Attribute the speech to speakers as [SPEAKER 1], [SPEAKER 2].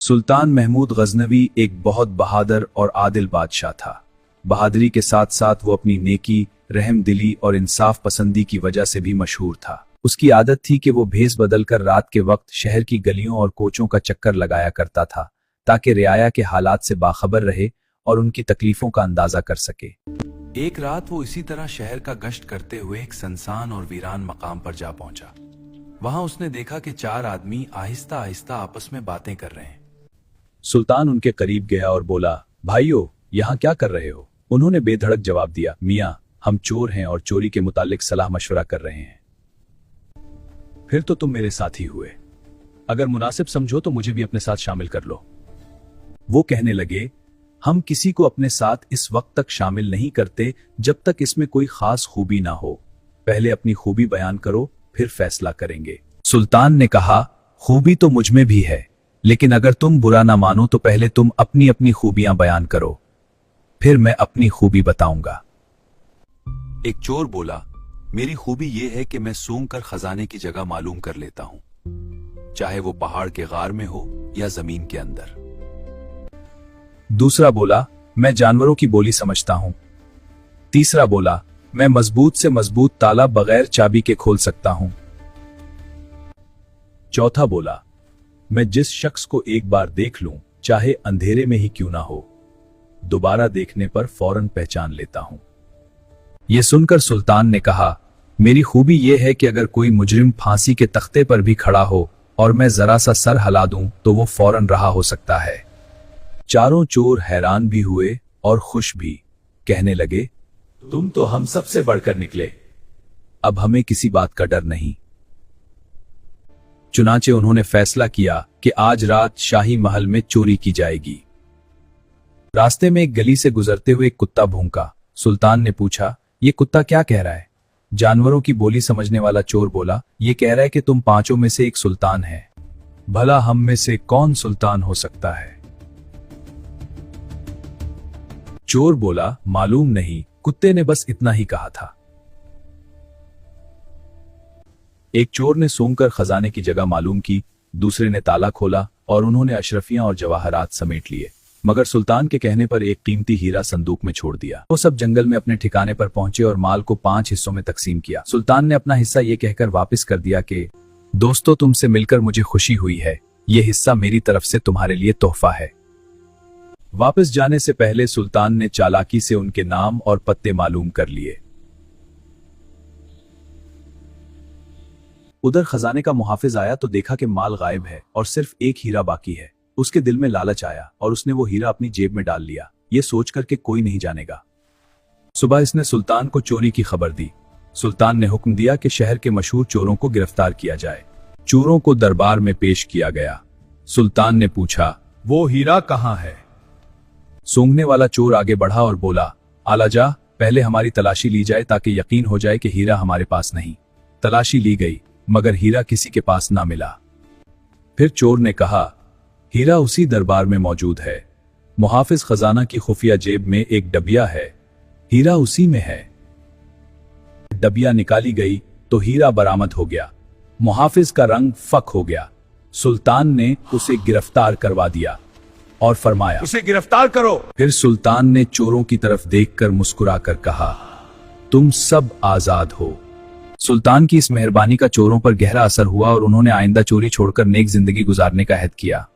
[SPEAKER 1] सुल्तान महमूद गजनवी एक बहुत बहादुर और आदिल बादशाह था। बहादुरी के साथ साथ वो अपनी नेकी, रहम दिली और इंसाफ पसंदी की वजह से भी मशहूर था। उसकी आदत थी कि वो भेस बदलकर रात के वक्त शहर की गलियों और कोचों का चक्कर लगाया करता था, ताकि रियाया के हालात से बाखबर रहे और उनकी तकलीफों का अंदाजा कर सके। एक रात वो इसी तरह शहर का गश्त करते हुए एक सुनसान और वीरान मकाम पर जा पहुंचा। वहां उसने देखा कि 4 आदमी आहिस्ता आहिस्ता आपस में बातें कर रहे हैं। सुल्तान उनके करीब गया और बोला, भाइयों, यहाँ क्या कर रहे हो? उन्होंने बेधड़क जवाब दिया, मियाँ, हम चोर हैं और चोरी के मुतालिक सलाह मशवरा कर रहे हैं। फिर तो तुम मेरे साथी हुए। अगर मुनासिब समझो तो मुझे भी अपने साथ शामिल कर लो। वो कहने लगे, हम किसी को अपने साथ इस वक्त तक शामिल नहीं करते जब तक इसमें कोई खास खूबी ना हो। पहले अपनी खूबी बयान करो, फिर फैसला करेंगे। सुल्तान ने कहा, खूबी तो मुझ में भी है, लेकिन अगर तुम बुरा ना मानो तो पहले तुम अपनी अपनी खूबियां बयान करो, फिर मैं अपनी खूबी बताऊंगा। एक चोर बोला, मेरी खूबी यह है कि मैं सूंघ कर खजाने की जगह मालूम कर लेता हूं, चाहे वो पहाड़ के गार में हो या जमीन के अंदर। दूसरा बोला, मैं जानवरों की बोली समझता हूं। तीसरा बोला, मैं मजबूत से मजबूत ताला बगैर चाबी के खोल सकता हूं। चौथा बोला, मैं जिस शख्स को एक बार देख लूं, चाहे अंधेरे में ही क्यों ना हो, दोबारा देखने पर फौरन पहचान लेता हूं। यह सुनकर सुल्तान ने कहा, मेरी खूबी यह है कि अगर कोई मुजरिम फांसी के तख्ते पर भी खड़ा हो और मैं जरा सा सर हिला दूं तो वो फौरन रहा हो सकता है। चारों चोर हैरान भी हुए और खुश भी। कहने लगे, तुम तो हम सबसे बढ़कर निकले, अब हमें किसी बात का डर नहीं। चुनाचे उन्होंने फैसला किया कि आज रात शाही महल में चोरी की जाएगी। रास्ते में एक गली से गुजरते हुए एक कुत्ता भौंका। सुल्तान ने पूछा, ये कुत्ता क्या कह रहा है? जानवरों की बोली समझने वाला चोर बोला, ये कह रहा है कि तुम पांचों में से एक सुल्तान है। भला हम में से कौन सुल्तान हो सकता है? चोर बोला, मालूम नहीं, कुत्ते ने बस इतना ही कहा था। एक चोर ने सूंघकर खजाने की जगह मालूम की, दूसरे ने ताला खोला और उन्होंने अशरफियां और जवाहरात समेट लिए, मगर सुल्तान के कहने पर एक कीमती हीरा संदूक में छोड़ दिया। वो सब जंगल में अपने ठिकाने पर पहुंचे और माल को 5 हिस्सों में तकसीम किया। सुल्तान ने अपना हिस्सा ये कहकर वापस कर दिया कि दोस्तों, तुमसे मिलकर मुझे खुशी हुई है, ये हिस्सा मेरी तरफ से तुम्हारे लिए तोहफा है। वापस जाने से पहले सुल्तान ने चालाकी से उनके नाम और पत्ते मालूम कर लिए। उधर खजाने का मुहाफिज आया तो देखा कि माल गायब है और सिर्फ एक हीरा बाकी है। उसके दिल में लालच आया और उसने वो हीरा अपनी जेब में डाल लिया, ये सोचकर कि कोई नहीं जानेगा। सुबह इसने सुल्तान को चोरी की खबर दी। सुल्तान ने हुक्म दिया कि शहर के मशहूर चोरों को गिरफ्तार किया जाए। चोरों को दरबार में पेश किया गया। सुल्तान ने पूछा, वो हीरा कहां है? सूंघने वाला चोर आगे बढ़ा और बोला, आलाजा, पहले हमारी तलाशी ली जाए ताकि यकीन हो जाए कि हीरा हमारे पास नहीं। तलाशी ली गई, मगर हीरा किसी के पास ना मिला। फिर चोर ने कहा, हीरा उसी दरबार में मौजूद है। मुहाफिज खजाना की खुफिया जेब में एक डबिया है, हीरा उसी में है। डबिया निकाली गई तो हीरा बरामद हो गया। मुहाफिज का रंग फक हो गया। सुल्तान ने उसे गिरफ्तार करवा दिया और फरमाया, उसे गिरफ्तार करो। फिर सुल्तान ने चोरों की तरफ देखकर मुस्कुराकर कहा, तुम सब आजाद हो। सुल्तान की इस मेहरबानी का चोरों पर गहरा असर हुआ और उन्होंने आइंदा चोरी छोड़कर नेक जिंदगी गुजारने का अहद किया।